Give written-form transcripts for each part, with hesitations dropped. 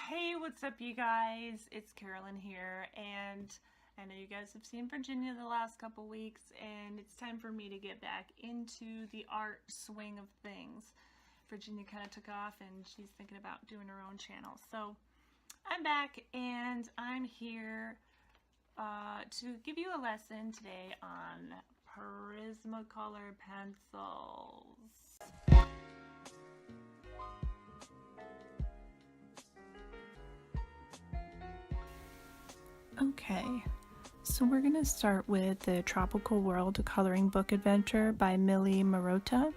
Hey, what's up you guys? It's Carolyn here, and I know you guys have seen Virginia the last couple weeks, and it's time for me to get back into the art swing of things. Virginia kind of took off and she's thinking about doing her own channel. So I'm back and I'm here to give you a lesson today on PrismaColor pencils. Okay, so we're going to start with the Tropical World Coloring Book Adventure by Millie Marotta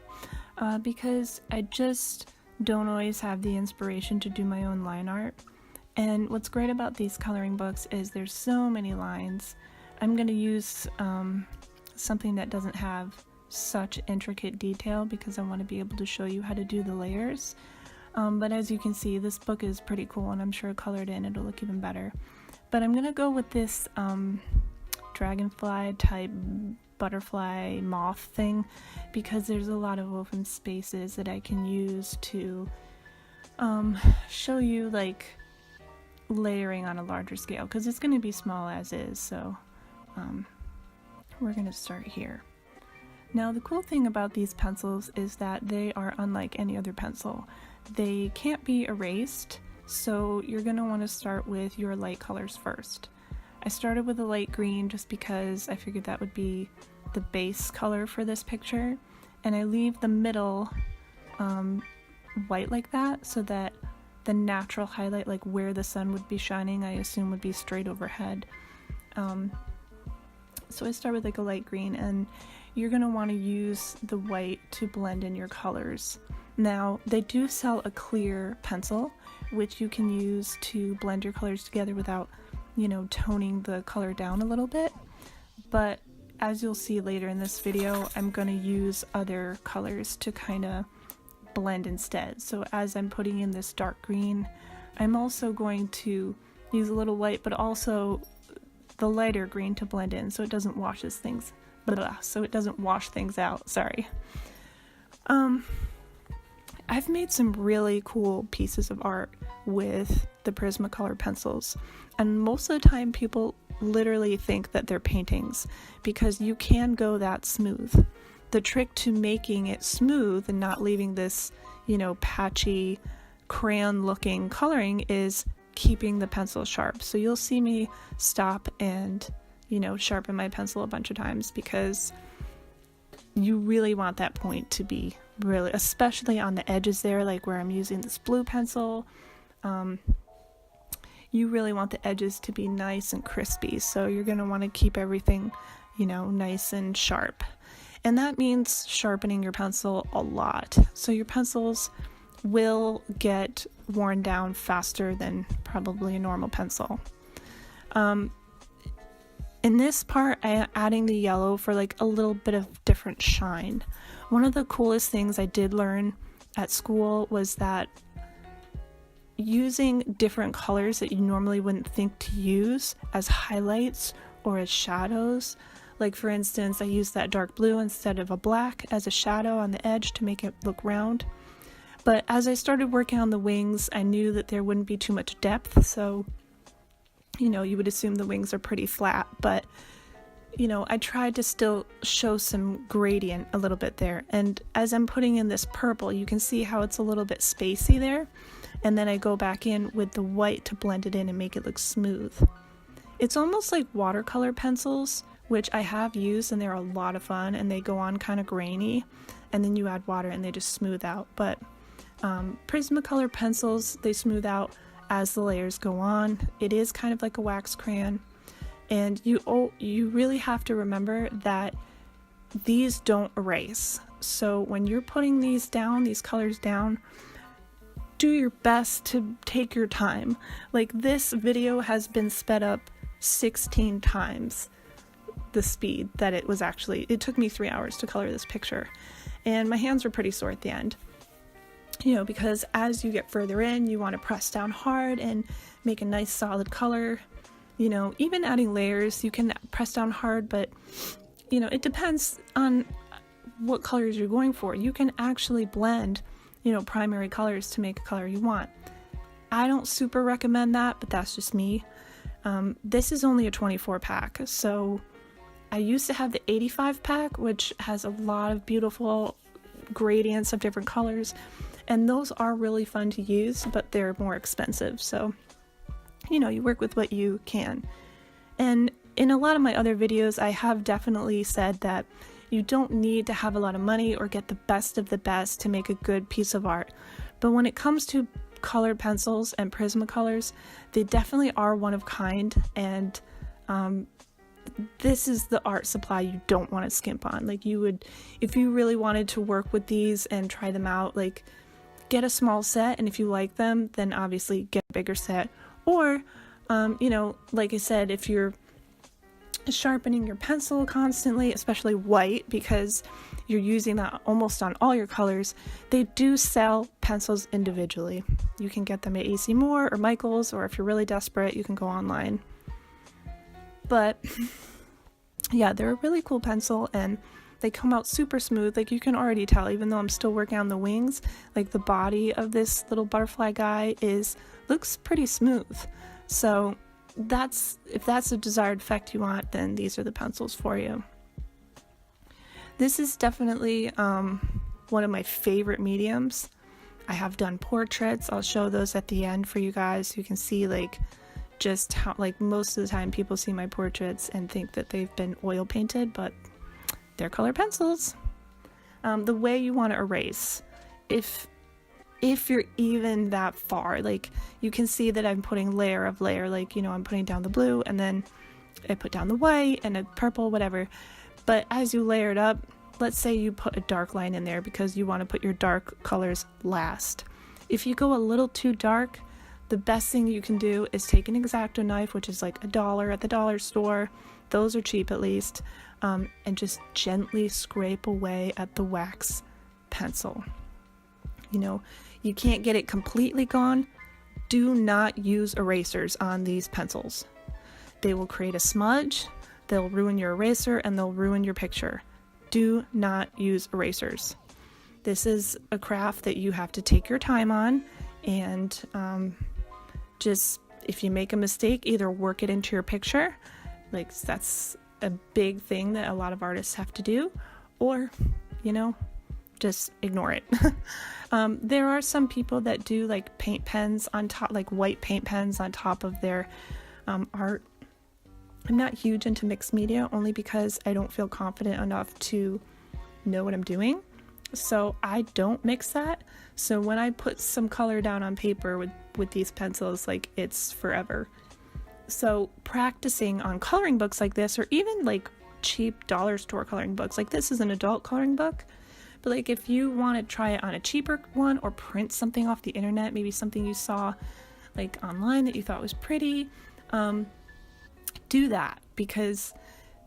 because I just don't always have the inspiration to do my own line art. And what's great about these coloring books is there's so many lines. I'm going to use something that doesn't have such intricate detail because I want to be able to show you how to do the layers. But as you can see, this book is pretty cool, and I'm sure colored in it'll look even better. But I'm gonna go with this dragonfly type butterfly moth thing because there's a lot of woven spaces that I can use to show you like layering on a larger scale, because it's going to be small as is. So we're going to start here. Now the cool thing about these pencils is that they are unlike any other pencil. They can't be erased, so you're going to want to start with your light colors first. I started with a light green just because I figured that would be the base color for this picture, and I leave the middle white like that so that the natural highlight, like where the sun would be shining, I assume would be straight overhead. So I start with like a light green, and you're going to want to use the white to blend in your colors. Now, they do sell a clear pencil, which you can use to blend your colors together without, toning the color down a little bit. But as you'll see later in this video, I'm going to use other colors to kind of blend instead. So as I'm putting in this dark green, I'm also going to use a little white, but also the lighter green to blend in so it doesn't wash things out. Sorry. I've made some really cool pieces of art with the PrismaColor pencils, and most of the time people literally think that they're paintings because you can go that smooth. The trick to making it smooth and not leaving this, patchy crayon looking coloring is keeping the pencil sharp. So you'll see me stop and, sharpen my pencil a bunch of times because you really want that point to be really, especially on the edges there, like where I'm using this blue pencil. You really want the edges to be nice and crispy, so you're going to want to keep everything, nice and sharp. And that means sharpening your pencil a lot. So your pencils will get worn down faster than probably a normal pencil. In this part, I am adding the yellow for like a little bit of different shine. One of the coolest things I did learn at school was that using different colors that you normally wouldn't think to use as highlights or as shadows, like for instance, I used that dark blue instead of a black as a shadow on the edge to make it look round. But as I started working on the wings, I knew that there wouldn't be too much depth, so you would assume the wings are pretty flat, but I tried to still show some gradient a little bit there. And as I'm putting in this purple, you can see how it's a little bit spacey there. And then I go back in with the white to blend it in and make it look smooth. It's almost like watercolor pencils, which I have used, and they're a lot of fun, and they go on kind of grainy, and then you add water and they just smooth out. But PrismaColor pencils, they smooth out as the layers go on. It is kind of like a wax crayon, and you really have to remember that these don't erase. So when you're putting these colors down, do your best to take your time. Like, this video has been sped up 16 times the speed that it took me 3 hours to color this picture, and my hands were pretty sore at the end. Because as you get further in, you want to press down hard and make a nice solid color. Even adding layers, you can press down hard, but it depends on what colors you're going for. You can actually blend primary colors to make a color you want. I don't super recommend that, but that's just me. This is only a 24 pack, so I used to have the 85 pack, which has a lot of beautiful gradients of different colors, and those are really fun to use, but they're more expensive, so you work with what you can. And in a lot of my other videos, I have definitely said that you don't need to have a lot of money or get the best of the best to make a good piece of art. But when it comes to colored pencils and Prismacolors, they definitely are one of kind, and this is the art supply you don't want to skimp on. Like, you would, if you really wanted to work with these and try them out, like, get a small set, and if you like them, then obviously get a bigger set. Or like I said, if you're sharpening your pencil constantly, especially white, because you're using that almost on all your colors, they do sell pencils individually. You can get them at AC Moore or Michael's, or if you're really desperate, you can go online. But yeah, they're a really cool pencil, and they come out super smooth. Like, you can already tell, even though I'm still working on the wings, like the body of this little butterfly guy looks pretty smooth. So if that's a desired effect you want, then these are the pencils for you. This is definitely one of my favorite mediums. I have done portraits. I'll show those at the end for you guys, so you can see just how, most of the time people see my portraits and think that they've been oil painted, but they're colored pencils. The way you want to erase, if you're even that far, you can see that I'm putting layer of layer, I'm putting down the blue, and then I put down the white and a purple, whatever. But as you layer it up, let's say you put a dark line in there because you want to put your dark colors last. If you go a little too dark, the best thing you can do is take an X-Acto knife, which is like $1 at the dollar store. Those are cheap, at least. And just gently scrape away at the wax pencil. You can't get it completely gone. Do not use erasers on these pencils. They will create a smudge, they'll ruin your eraser, and they'll ruin your picture. Do not use erasers. This is a craft that you have to take your time on, and just, if you make a mistake, either work it into your picture, that's a big thing that a lot of artists have to do, or just ignore it. There are some people that do paint pens on top, white paint pens on top of their art. I'm not huge into mixed media, only because I don't feel confident enough to know what I'm doing, so I don't mix that. So when I put some color down on paper with these pencils, it's forever. So practicing on coloring books like this, or even cheap dollar store coloring books, this is an adult coloring book, but if you want to try it on a cheaper one, or print something off the internet, maybe something you saw online that you thought was pretty, do that, because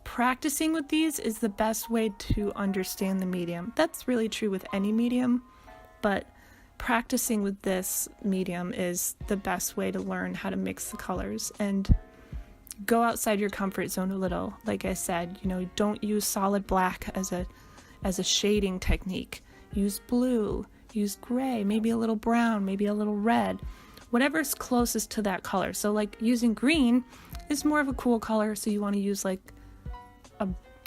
practicing with these is the best way to understand the medium. That's really true with any medium, but practicing with this medium is the best way to learn how to mix the colors and go outside your comfort zone a little. Like I said, don't use solid black as a shading technique. Use blue, use gray, maybe a little brown, maybe a little red, whatever's closest to that color. So using green is more of a cool color, so you want to use a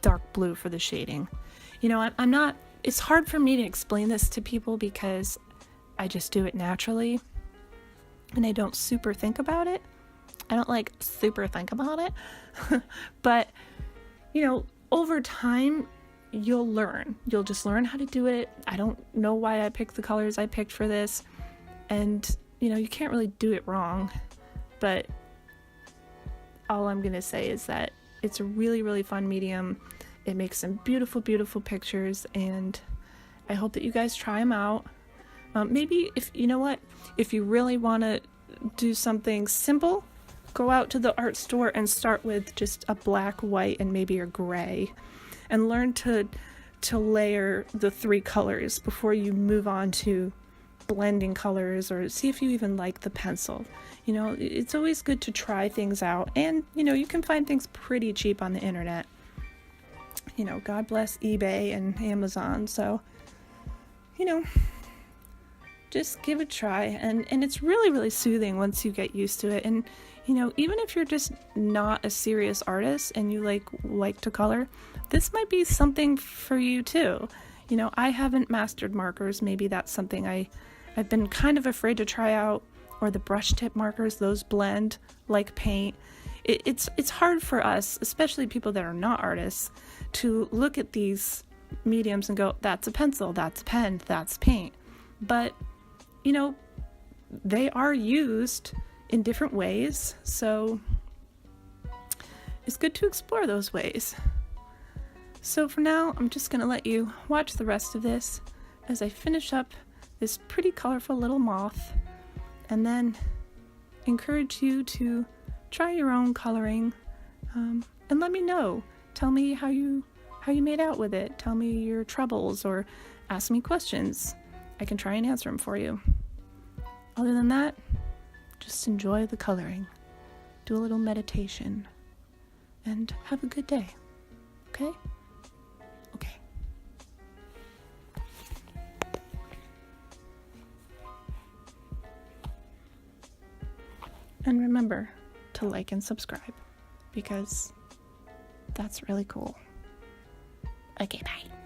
dark blue for the shading. I'm not, it's hard for me to explain this to people because I just do it naturally and I don't super think about it. I don't super think about it. But over time you'll learn. You'll just learn how to do it. I don't know why I picked the colors I picked for this, and you can't really do it wrong, but all I'm gonna say is that it's a really, really fun medium. It makes some beautiful, beautiful pictures, and I hope that you guys try them out. Maybe if you really want to do something simple, go out to the art store and start with just a black, white, and maybe a gray, and learn to layer the 3 colors before you move on to blending colors, or see if you even like the pencil. It's always good to try things out, and you can find things pretty cheap on the internet. God bless eBay and Amazon. So just give it a try. And it's really, really soothing once you get used to it. And, you know, even if you're just not a serious artist and you like to color, this might be something for you too. You know, I haven't mastered markers. Maybe that's something I've been kind of afraid to try out. Or the brush tip markers, those blend like paint. It's hard for us, especially people that are not artists, to look at these mediums and go, that's a pencil, that's a pen, that's paint. But, you know, they are used in different ways, so it's good to explore those ways. So for now, I'm just going to let you watch the rest of this as I finish up this pretty colorful little moth, and then encourage you to try your own coloring, and let me know. Tell me how you made out with it. Tell me your troubles, or ask me questions. I can try and answer them for you. Other than that, just enjoy the coloring. Do a little meditation, and have a good day. Okay? Okay. And remember to like and subscribe, because that's really cool. Okay, bye.